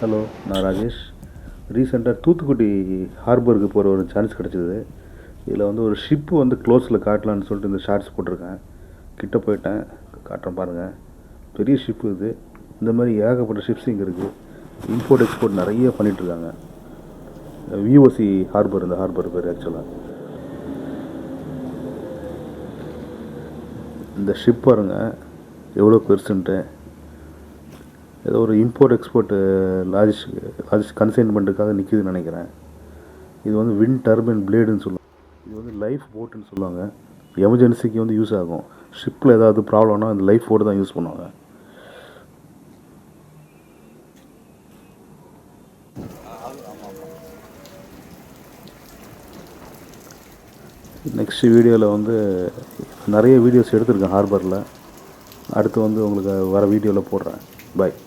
Hello, நான் ராஜேஷ். ரீசெண்டாக தூத்துக்குடி ஹார்பருக்கு போகிற ஒரு சான்ஸ் கிடச்சிது. இதில் வந்து ஒரு ஷிப்பு வந்து க்ளோஸில் காட்டலான்னு சொல்லிட்டு இந்த ஷார்ட்ஸ் போட்டிருக்கேன். கிட்ட போயிட்டேன், காட்டுறேன் பாருங்கள். பெரிய ஷிப்பு இது. இந்த மாதிரி ஏகப்பட்ட ஷிப்ஸ் இங்கே இருக்குது. இம்போர்ட் எக்ஸ்போர்ட் நிறைய பண்ணிகிட்ருக்காங்க. விஓசி ஹார்பர், இந்த ஹார்பர் பேர் ஆக்சுவலாக. இந்த ஷிப் பாருங்கள் எவ்வளோ பெருசுன்ட்டு. ஏதோ ஒரு இம்போர்ட் எக்ஸ்போர்ட்டு லாஜிஸ்டிக் கன்சைன்மெண்ட்டுக்காக நிற்கிதுன்னு நினைக்கிறேன். இது வந்து விண்ட் டர்பைன் பிளேடுன்னு சொல்லுவாங்க. இது வந்து லைஃப் போட்டுன்னு சொல்லுவாங்க. எமர்ஜென்சிக்கு வந்து யூஸ் ஆகும். ஷிப்பில் ஏதாவது ப்ராப்ளம்னா அந்த லைஃப் போட்டு தான் யூஸ் பண்ணுவாங்க. நெக்ஸ்ட் வீடியோவில் வந்து நிறைய வீடியோஸ் எடுத்திருக்கேன் ஹார்பரில். அடுத்து வந்து உங்களுக்கு வர வீடியோவில் போடுறேன். பாய்.